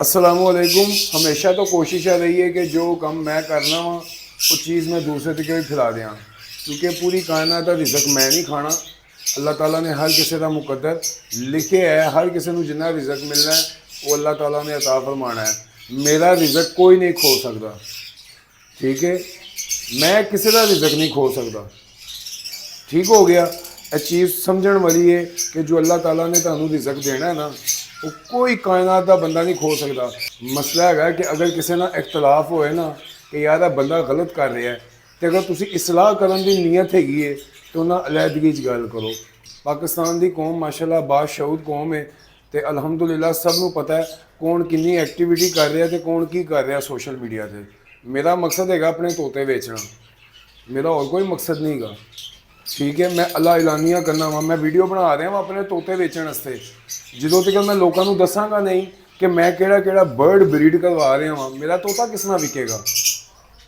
अस्सलामुअलैकुम। हमेशा तो कोशिश है रही है कि जो कम मैं करना वा वो चीज़ मैं दूसरे तक भी खिला दियाँ, क्योंकि पूरी कायनात का रिजक मैं नहीं खाना। अल्लाह ताला ने हर किसी का मुकद्दर लिखे है, हर किसी को जिन्ना रिजक मिलना है वो अल्लाह ताला ने अता फरमाना है। मेरा रिजक कोई नहीं खो सकता, ठीक है। मैं किसी का रिजक नहीं खो सकता, ठीक हो गया। ये चीज़ समझण वाली है कि जो अल्लाह ताला ने तुहानू रिजक देना है ना, वो कोई कायनात का बंदा नहीं खो सकता। मसला है कि अगर किसी ना इख्तलाफ होए ना कि यार ये बंदा गलत कर रहा है, तो अगर तुसी इसलाह करन दी नीयत हैगी है तो ना अलहदगी च गल करो। पाकिस्तान की कौम माशाल्लाह बाशऊद कौम है, तो अलहमदुलिल्लाह सबनों पता है कौन किन्नी एक्टिविटी कर रहा है तो कौन की कर रहा सोशल मीडिया से। मेरा मकसद है अपने तोते बेचना, मेरा और कोई मकसद नहीं गा, ठीक है। मैं अल्लाह ऐलानिया करना वा, मैं वीडियो बना रहा वा अपने तोते बेचने वास्ते। जो तक मैं लोगों को दसांगा नहीं कि मैं केड़ा बर्ड ब्रीड करवा रहा वा, मेरा तोता किस ना विकेगा,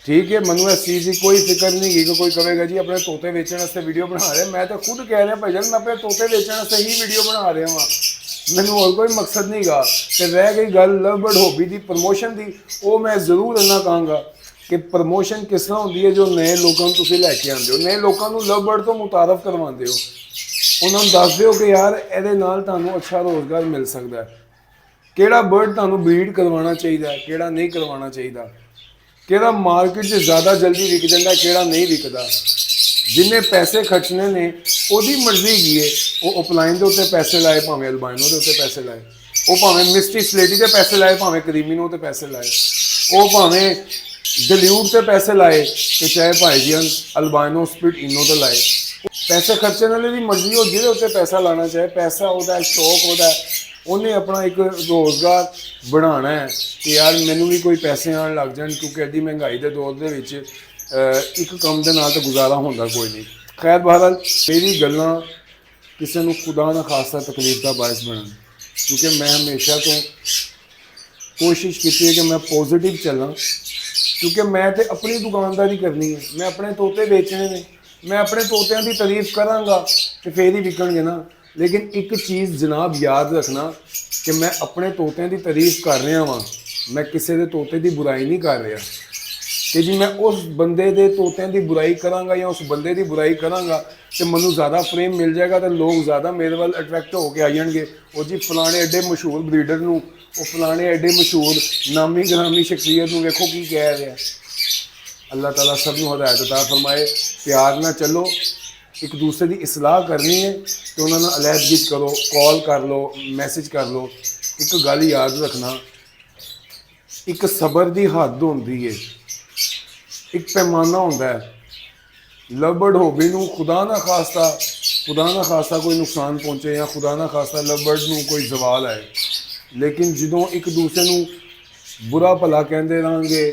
ठीक है। मैं इस चीज़ की कोई फिक्र नहीं की कि कोई कहेगा जी अपने तोते बेचने वास्ते वीडियो बना रहे। मैं तो खुद कह रहा भाईजान मैं अपने तोते बेचने वास्ते ही वीडियो बना रहा वा, मैंने और कोई मकसद नहीं गा। तो रह गई गल लव बर्ड हॉबी की प्रमोशन की, वो मैं जरूर इन्ना कहूँगा कि प्रमोशन किस तरह होती है। जो नए लोगों को तुम लैके आते हो, नए लोगों को लव बर्ड तो मुतारफ करवाते हो, उन्होंने दस दो कि यार ये तुहानू अच्छा रोज़गार मिल सकता है, किहड़ा बर्ड तुहानू ब्रीड करवाना चाहिए, किहड़ा नहीं करवाना चाहिए, किहड़ा मार्केट से ज़्यादा जल्दी विक जाता, किहड़ा नहीं विकता। जिन्हें पैसे खर्चने ने ओदी मर्जी की है, वो ओपलाइन के उत्ते पैसे लाए, भावें अल्बाइनो के उत्ते पैसे लाए, वो भावें मिस्टी स्लेटी के पैसे लाए, भावें क्रीमिनो के पैसे लाए, वो भावें डल्यूट से पैसे लाए, तो चाहे भाईजियन अल्बाइनो स्पिट इनो तो लाए। पैसे खर्चने वाले की मर्जी हो, जिहदे उत्ते पैसा लाना चाहे, पैसा वह शौक वह, उन्हें अपना एक रोज़गार बनाना है कि यार मैनू भी कोई पैसे आने लग जाए, क्योंकि एडी महंगाई के दौर के एक कम के नाल तो गुजारा होता कोई नहीं। खैर बहरहाल मेरी गल्लां किसी को खुदा ना खासा तकलीफ का बायस बनन, क्योंकि मैं हमेशा तो कोशिश की है कि मैं पॉजिटिव चलना, क्योंकि मैं तो अपनी दुकानदारी करनी है, मैं अपने तोते बेचने ने, मैं अपने तोतियां की तारीफ कराँगा तो फिर ही विकणगे ना। लेकिन एक चीज़ जनाब याद रखना कि मैं अपने तोतियां की तारीफ कर रहा वा, मैं किसी के तोते की बुराई नहीं कर रहा कि जी मैं उस बंदे के तोतियां की बुराई कराँगा या उस बंदे की बुराई कराँगा तो मैं ज़्यादा फ्रेम मिल जाएगा, तो लोग ज़्यादा मेरे वाल अट्रैक्ट होकर आ जाएंगे। वो जी फलाने एडे मशहूर ब्रीडर नूं, वो फलाने एडे मशहूर नामी ग्रामी शख्सियत नूं वेखो की कह रहा है। अल्लाह ताला सब नूं हदायत अता फरमाए। प्यार ना चलो, एक दूसरे की इसलाह करनी है तो उन्होंने अलहदगी करो, कॉल कर लो, मैसेज कर लो। एक गल याद रखना, एक सबर की हद होंदी है, एक पैमाना होंदा है। लव बर्ड हॉबी नूं खुदा ना खास्ता कोई नुकसान पहुँचे या खुदा ना खास्ता लव बर्ड नूं कोई जवाल आए, लेकिन जो एक दूसरे नूं बुरा भला कहते रहेंगे,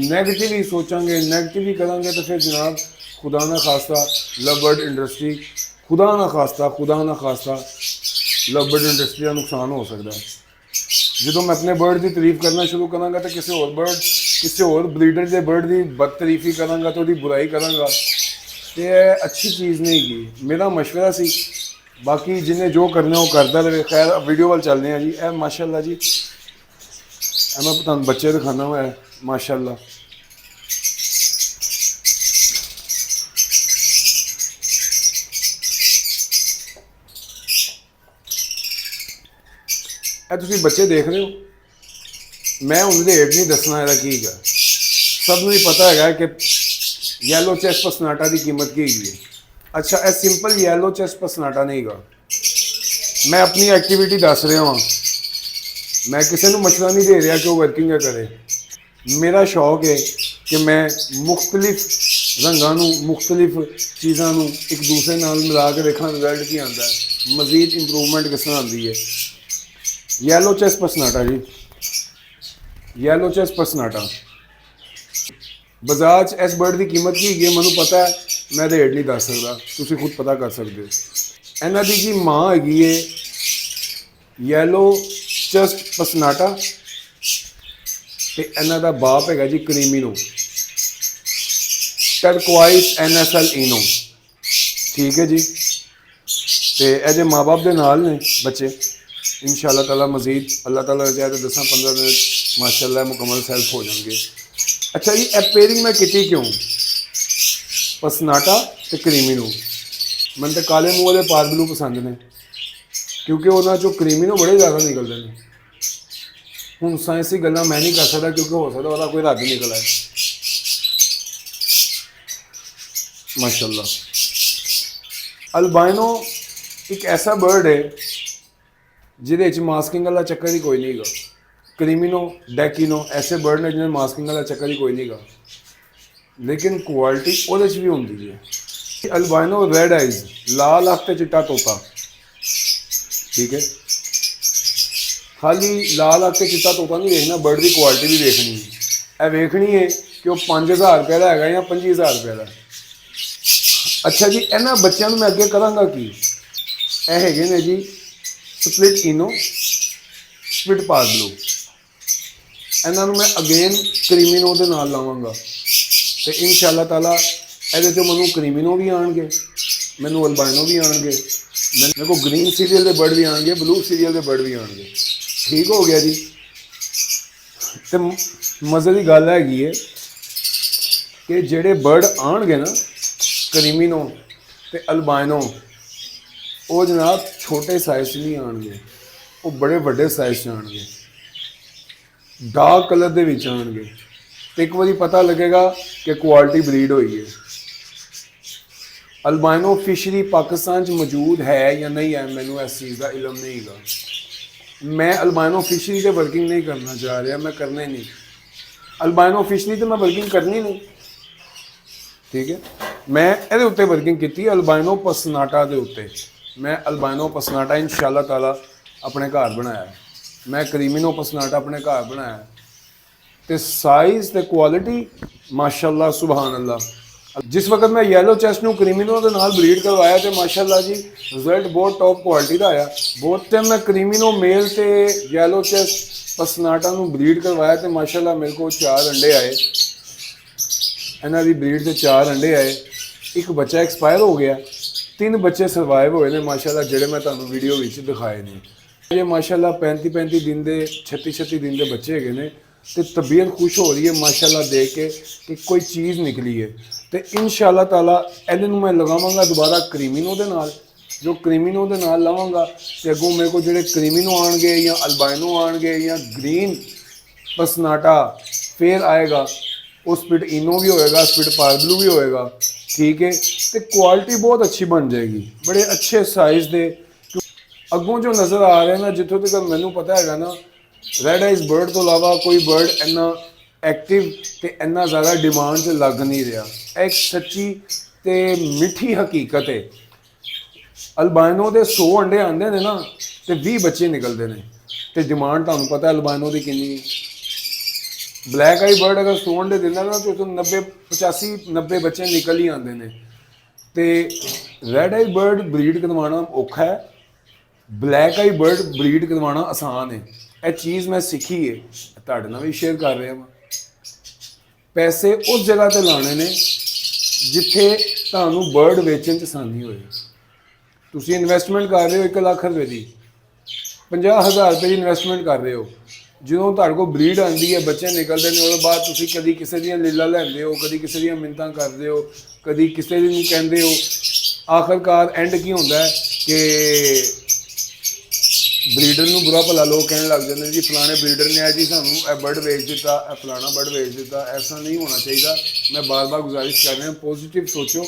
नैगेटिव ही सोचांगे, नैगेटिव ही करांगे, तो फिर जनाब खुदा ना खास्ता लव बर्ड इंडस्ट्री खुदा ना खास्ता लव बर्ड इंडस्ट्री का नुकसान हो सकता है। जो मैं अपने बर्ड की तारीफ करना शुरू कराँगा तो किसी और बर्ड, किसी और ब्रीडर के बर्ड की बदतरीफी कराँगा तो बुराई कराँगा, तो अच्छी चीज़ नहीं की। मेरा मशवरा सी, बाकी जिन्हें जो करना वो करता रहे। खैर वीडियो वाल चलने हैं जी। ए माशाल्लाह जी, मैं तुहानू बच्चे दिखाना हुआ है माशाल्लाह। तुम बच्चे देख रहे हो, मैं उनके हेठ नहीं दसना है की है, सबनों ही पता है कि येलो चेस्ट पसनाटा की कीमत की है। अच्छा ए सिंपल येलो चेस्ट पसनाटा नहीं गा, मैं अपनी एक्टिविटी दस रहा हाँ, मैं किसी को मशवरा नहीं दे रहा कि वो वर्किंग करे। मेरा शौक है कि मैं मुख्तलिफ रंगों मुख्तलिफ चीज़ों एक दूसरे नाल मिला के देखा रिजल्ट की आता है, मजीद इंप्रूवमेंट किस तरह आती है। येलो चेस्ट पसनाटा जी, येलो चेस्ट पसनाटा बाजार च इस बर्ड की कीमत की है मैं पता है, मैं रेट नहीं दस सकता, तुम खुद पता कर सकते हो। इन्हों की जी माँ हैगी है येलो चेस्ट पसनाटा, तो इन्हों का बाप है जी क्रीमिनो टर्कोइस NSL इनो, ठीक है जी। तो ये माँ बाप के नाल ने बच्चे, इंशाअल्लाह ताला मज़ीद अल्लाह ताला चाहे तो 10-15 दिन माशाअल्लाह मुकम्मल सेल्फ हो जाएंगे। अच्छा जी, ए पेयरिंग मैं की क्यों पसनाटा तो क्रीमिनो, मैं तो काले मूँह वाले पारबलू पसंद ने क्योंकि उन्होंने चो क्रीमिनो बड़े ज़्यादा निकलते हैं। हूँ साइंसी गल्लां मैं नहीं कर सकता क्योंकि हो सकता वह कोई रद्द निकल आए माशाअल्लाह। अल्बाइनो एक ऐसा बर्ड है जिहदे मास्किंग वाला चक्कर ही कोई नहीं गा। क्रीमिनो डैकिनो ऐसे बर्ड ने जिन्हें मास्किंग वाला चक्कर ही कोई नहीं गा, लेकिन क्वालिटी वो भी होंगी है। अल्बाइनो रेड आइज लाल अख ते चिट्टा तोता, ठीक है, खाली लाल अख ते चिट्टा तोता नहीं देखना, बर्ड की क्वालिटी भी देखनी है। यह वेखनी है कि वह 5000 रुपये का है या 25000 रुपये का। अच्छा जी, इन्होंने बच्चों मैं अगे कराँगा कि यह है ने जी स्प्लिट इनो स्प्लिट पारबलू, इन्हों मैं अगेन क्रीमिनो के नाल लावांगा तो इंशाअल्लाह ताला ये मैं क्रीमिनो भी आएंगे, मैनू अल्बाइनो भी आएंगे, मेरे को ग्रीन सीरियल के बर्ड भी आएंगे, ब्लू सीरियल के बर्ड भी आएंगे। ठीक हो गया जी। तो मज़े की गल हैगी है कि जेडे बर्ड आएंगे ना क्रीमिनो ते अल्बाइनो, वो जनाब छोटे साइज नहीं आएंगे, वो बड़े बड़े साइज आएंगे, डार्क कलर दे विच आएंगे। तो एक बारी पता लगेगा कि क्वालिटी ब्रीड हुई है। अल्बाइनो फिशरी पाकिस्तान मौजूद है या नहीं है, मैनू इस चीज़ का इलम नहीं गा। मैं अल्बाइनो फिशरी से वर्किंग नहीं करना चाह रहा, मैं करना ही नहीं। अल्बाइनो फिशरी तो मैं वर्किंग करनी नहीं, ठीक है। मैं ये उत्ते वर्किंग की अल्बाइनो पसनाटा के उत्ते। मैं अल्बाइनो पसनाटा इंशाअल्लाह ताला अपने घर बनाया, मैं क्रीमिनो पसनाटा अपने घर बनाया, तो साइज़ तो क्वालिटी माशाअल्लाह सुभान अल्लाह। जिस वक्त मैं येलो चेस्ट नू क्रीमिनो के नाल ब्रीड करवाया तो माशाअल्लाह जी रिजल्ट बहुत टॉप क्वालिटी का आया। बहुत टाइम मैं क्रीमिनो मेल तो येलो चेस्ट पसनाटा नू ब्रीड करवाया तो माशाअल्लाह मेरे को 4 अंडे आए, इन्हों की ब्रीड से 4 अंडे आए, एक बच्चा एक्सपायर हो गया, 3 बच्चे सर्वाइव हुए हैं माशाअल्लाह, जेडे मैं तुहानू वीडियो में दिखाए ने। ये माशाअल्लाह 35-35 दिन के 36-36 दिन के बच्चे है ने, तो तबीयत खुश हो रही है माशाअल्लाह देख के कि कोई चीज़ निकली है। तो इंशाअल्लाह ताला इन्हू मैं लगावांगा दोबारा क्रीमिनो के नाल, जो क्रीमिनो के नाल लावांगा तो अगों मेरे को जो क्रीमिनो आएंगे या अल्बाइनो आएंगे या ग्रीन पसनाटा फिर आएगा, वो स्पिट इनो भी होएगा, स्पिट पारबलू भी होएगा, ठीक है। तो क्वालिटी बहुत अच्छी बन जाएगी, बड़े अच्छे साइज़ दे। अगों जो नज़र आ रहे हैं ना, जितों तक मैनू पता है ना, रेड आइज बर्ड तो अलावा कोई बर्ड इन्ना एक्टिव तो इन्ना ज़्यादा डिमांड से लग नहीं रहा। एक सच्ची तो मिठी हकीकत है। अल्बाइनो के 100 अंडे आते हैं ना तो 20 बच्चे निकलते हैं, तो डिमांड तुहानू पता है अल्बाइनो की कितनी। ब्लैक आई बर्ड अगर 100 अंडे देना ना तो 90-85-90 बच्चे निकल ही आते हैं। तो रेड आई बर्ड ब्रीड करवाना औखा है, ब्लैक आई बर्ड ब्रीड करवाना आसान है। यह चीज़ मैं सीखी है, तुहाडे नाल भी शेयर कर रहा। पैसे उस जगह पर लाने ने जिथे तुहानू बर्ड वेचन च आसानी होए। तुसीं इन्वेस्टमेंट कर रहे हो 1 लाख रुपए की, 50,000 रुपए की इन्वेस्टमेंट कर रहे हो, जो तुहाडे कोल ब्रीड आती है, बच्चे निकलते हैं, उसके बाद तुसीं कभी किसी दी लीला लैंदे हो, कभी किसी दी मिन्नतां करते हो, कभी किसी नूं कहंदे हो, आखिरकार एंड की होंदा है कि ब्रीडर नूं बुरा भला लोग कहने लग जाते हैं जी फलाने ब्रीडर ने है जी सानू ए बर्ड बेच दिता, ए फलाना बर्ड बेच दिता। ऐसा नहीं होना चाहिए। मैं बार बार गुजारिश कर रहा हूँ, पॉजिटिव सोचो।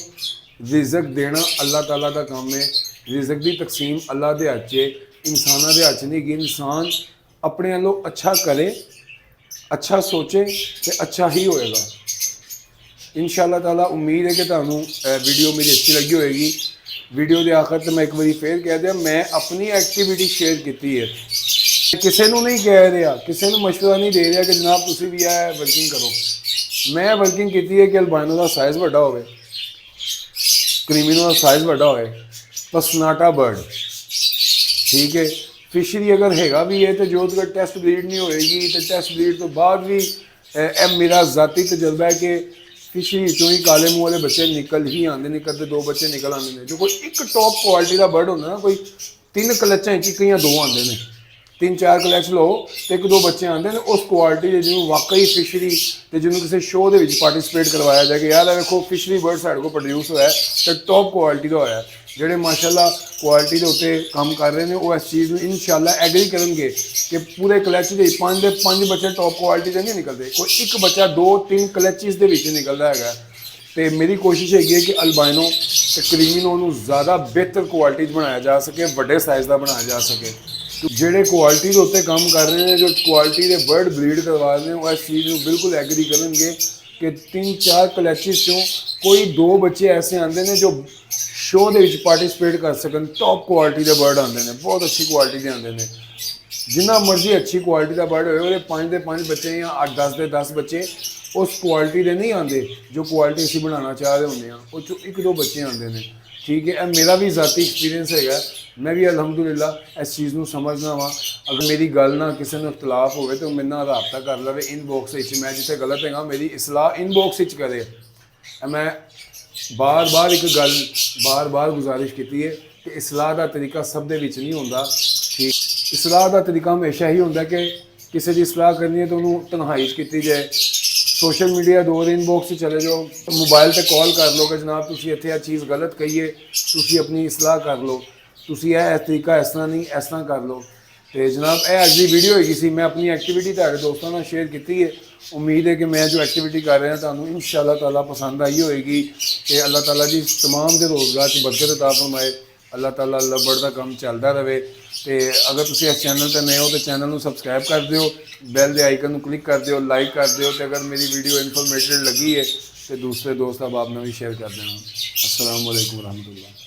रिजक देना अल्लाह ताला का काम है, रिजक की तकसीम अल्लाह के हथ च, इंसाना के हथ नहीं कि इंसान अपने वालों अच्छा करे, अच्छा सोचे तो अच्छा ही होएगा। इंशाअल्लाह ताला उम्मीद है कि तुहानू वीडियो मेरी अच्छी लगी होएगी। वीडियो के आखिर तो मैं एक बार फिर कह दिया, मैं अपनी एक्टिविटी शेयर की है, किसी को नहीं कह रहा, किसी को मशवरा नहीं दे रहा कि जनाब तुम भी है वर्किंग करो। मैं वर्किंग की है कि अल्बाइनो का साइज़ बड़ा हो, क्रीमिनो का साइज़ बड़ा हो, पसनाटा बर्ड, ठीक है। फिशरी अगर हैगा भी है तो जो तक टेस्ट ब्रीड नहीं होएगी, तो टेस्ट ब्रीड तो बाद भी मेरा ज़ाती तजर्बा है कि फिशरी चो ही काले मूँह वाले बच्चे निकल ही आते हैं, कदे 2 बच्चे निकल आते हैं। जो कोई एक टॉप क्वालिटी का बर्ड होंगे ना, कोई 3 कलच्चा एक या 2 आते हैं, 3-4 ਕਲੈਚ ਲਓ ਤੇ 1-2 ਬੱਚੇ ਆਉਂਦੇ ਨੇ ਉਸ ਕੁਆਲਿਟੀ ਦੇ ਜਿਹਨੂੰ ਵਾਕਈ ਫਿਸ਼ਰੀ ਤੇ ਜਿਹਨੂੰ ਕਿਸੇ ਸ਼ੋਅ ਦੇ ਵਿੱਚ ਪਾਰਟਿਸਿਪੇਟ ਕਰਵਾਇਆ ਜਾਏ ਕਿ ਯਾਰ ਇਹ ਵੇਖੋ ਫਿਸ਼ਰੀ ਬਰਡ ਸਾਡੇ ਕੋਲ ਪ੍ਰੋਡਿਊਸ ਹੋਇਆ ਤੇ ਟੌਪ ਕੁਆਲਿਟੀ ਦਾ ਹੋਇਆ। ਜਿਹੜੇ ਮਾਸ਼ਾਅੱਲਾ ਕੁਆਲਿਟੀ ਦੇ ਉੱਤੇ ਕੰਮ ਕਰ ਰਹੇ ਨੇ ਉਹ ਇਸ ਚੀਜ਼ ਨੂੰ ਇਨਸ਼ਾਅੱਲਾ ਐਗਰੀ ਕਰਨਗੇ ਕਿ ਪੂਰੇ ਕਲੈਚ ਦੇ 5 ਦੇ 5 ਬੱਚੇ ਟੌਪ ਕੁਆਲਿਟੀ ਦੇ ਨਹੀਂ ਨਿਕਲਦੇ, ਕੋਈ ਇੱਕ ਬੱਚਾ 2-3 ਕਲੈਚਿਸ ਦੇ ਵਿੱਚ ਨਿਕਲਦਾ ਹੈਗਾ। ਤੇ ਮੇਰੀ ਕੋਸ਼ਿਸ਼ ਹੈਗੀ ਹੈ ਕਿ ਅਲਬਾਈਨੋ ਤੇ ਕਰੀਮੀਨੋ ਨੂੰ ਜ਼ਿਆਦਾ ਬਿਹਤਰ ਕੁਆਲਿਟੀ 'ਚ ਬਣਾਇਆ ਜਾ ਸਕੇ, ਵੱਡੇ ਸਾਈਜ਼ ਦਾ ਬਣਾਇਆ ਜਾ ਸਕੇ। ਜਿਹੜੇ ਕੁਆਲਿਟੀ ਦੇ ਉੱਤੇ ਕੰਮ ਕਰ ਰਹੇ ਨੇ, ਜੋ ਕੁਆਲਿਟੀ ਦੇ ਬਰਡ ਬਰੀਡ ਕਰਵਾ ਰਹੇ ਨੇ, ਉਹ ਇਸ ਚੀਜ਼ ਨੂੰ ਬਿਲਕੁਲ ਐਗਰੀ ਕਰਨਗੇ ਕਿ 3-4 ਕਲੈਚਿਸ 'ਚੋਂ ਕੋਈ 2 ਬੱਚੇ ਐਸੇ ਆਉਂਦੇ ਨੇ ਜੋ ਸ਼ੋਅ ਦੇ ਵਿੱਚ ਪਾਰਟਿਸਿਪੇਟ ਕਰ ਸਕਣ। ਟੌਪ ਕੁਆਲਿਟੀ ਦੇ ਬਰਡ ਆਉਂਦੇ ਨੇ, ਬਹੁਤ ਅੱਛੀ ਕੁਆਲਿਟੀ ਦੇ ਆਉਂਦੇ ਨੇ। ਜਿੰਨਾ ਮਰਜ਼ੀ ਅੱਛੀ ਕੁਆਲਿਟੀ ਦਾ ਬਰਡ ਹੋਵੇ, ਉਹਦੇ 5 ਦੇ 5 ਬੱਚੇ ਜਾਂ 8-10 ਦੇ 10 ਬੱਚੇ ਉਸ ਕੁਆਲਿਟੀ ਦੇ ਨਹੀਂ ਆਉਂਦੇ ਜੋ ਕੁਆਲਿਟੀ ਅਸੀਂ ਬਣਾਉਣਾ ਚਾਹ ਰਹੇ ਹੁੰਦੇ ਹਾਂ। ਉਹ 'ਚੋਂ 1-2 ਬੱਚੇ ਆਉਂਦੇ ਨੇ, ਠੀਕ ਹੈ। ਇਹ ਮੇਰਾ ਵੀ ਜ਼ਾਤੀ ਐਕਸਪੀਰੀਅੰਸ ਹੈਗਾ। ਮੈਂ ਵੀ ਅਲਹਮਦੁਲਿਲਾ ਇਸ ਚੀਜ਼ ਨੂੰ ਸਮਝਦਾ ਵਾਂ। ਅਗਰ ਮੇਰੀ ਗੱਲ ਨਾਲ ਕਿਸੇ ਨੂੰ ਇਖਤਲਾਫ ਹੋਵੇ ਤਾਂ ਮੇਰੇ ਨਾਲ ਰਾਬਤਾ ਕਰ ਲਵੇ ਇਨਬਾਕਸ ਵਿੱਚ। ਮੈਂ ਜਿੱਥੇ ਗਲਤ ਹੈਗਾ ਮੇਰੀ ਇਸਲਾਹ ਇਨਬਾਕਸ ਵਿੱਚ ਕਰੇ। ਮੈਂ ਬਾਰ-ਬਾਰ ਇੱਕ ਗੱਲ ਬਾਰ-ਬਾਰ ਗੁਜ਼ਾਰਿਸ਼ ਕੀਤੀ ਹੈ ਕਿ ਇਸਲਾਹ ਦਾ ਤਰੀਕਾ ਸਭ ਦੇ ਵਿੱਚ ਨਹੀਂ ਹੁੰਦਾ, ਠੀਕ। ਇਸਲਾਹ ਦਾ ਤਰੀਕਾ ਹਮੇਸ਼ਾ ਹੀ ਹੁੰਦਾ ਕਿ ਕਿਸੇ ਦੀ ਸਲਾਹ ਕਰਨੀ ਹੈ ਤਾਂ ਉਹਨੂੰ ਤਨਹਾਈ 'ਚ ਕੀਤੀ ਜਾਏ। ਸੋਸ਼ਲ ਮੀਡੀਆ ਦੋ ਇਨਬਾਕਸ 'ਚ ਚਲੇ ਜਾਓ, ਮੋਬਾਈਲ ਤੇ ਕਾਲ ਕਰ ਲਓ ਕਿ ਜਨਾਬ ਤੁਸੀਂ ਇੱਥੇ ਇਹ ਚੀਜ਼ ਗਲਤ ਕਹੀ ਹੈ, ਤੁਸੀਂ ਆਪਣੀ ਇਸਲਾਹ ਕਰ ਲਓ, ਤੁਸੀਂ ਇਹ ਤਰੀਕਾ ਇਸ ਤਰ੍ਹਾਂ ਨਹੀਂ ਇਸ ਤਰ੍ਹਾਂ ਕਰ ਲਓ। ਤੇ ਜਨਾਬ ਇਹ ਅੱਜ ਦੀ ਵੀਡੀਓ ਹੈਗੀ ਸੀ, ਮੈਂ ਆਪਣੀ ਐਕਟੀਵਿਟੀ ਤੁਹਾਡੇ ਦੋਸਤਾਂ ਨਾਲ ਸ਼ੇਅਰ ਕੀਤੀ ਹੈ। ਉਮੀਦ ਹੈ ਕਿ ਮੈਂ ਜੋ ਐਕਟੀਵਿਟੀ ਕਰ ਰਿਹਾ ਤੁਹਾਨੂੰ ਇਨਸ਼ਾਅੱਲਾ ਤਾਲਾ ਪਸੰਦ ਆਈ ਹੋਏਗੀ ਤੇ ਅੱਲਾਹ ਤਾਲਾ ਜੀ तमाम ਦੇ ਰੋਜ਼ਗਾਰ 'ਚ ਬਰਕਤ ਅਤਾ ਫਰਮਾਏ। ਅੱਲਾਹ ਤਾਲਾ ਲੱਭੜ ਦਾ ਕੰਮ ਚੱਲਦਾ ਰਹੇ। ਤੇ ਅਗਰ ਤੁਸੀਂ ਇਸ ਚੈਨਲ ਤੇ ਨਏ ਹੋ ਤਾਂ ਚੈਨਲ ਨੂੰ ਸਬਸਕ੍ਰਾਈਬ ਕਰ ਦਿਓ, ਬੈਲ ਦੇ ਆਈਕਨ ਨੂੰ ਕਲਿੱਕ ਕਰ ਦਿਓ, ਲਾਈਕ ਕਰ ਦਿਓ ਤੇ ਅਗਰ ਮੇਰੀ ਵੀਡੀਓ ਇਨਫੋਰਮੇਟਿਵ ਲੱਗੀ ਹੈ ਤੇ ਦੂਸਰੇ ਦੋਸਤ ਅਹਿਬਾਬ ਨਾਲ ਵੀ ਸ਼ੇਅਰ ਕਰ ਦੇਣਾ। अस्सलाम वालेकुम रहमतुल्लाह।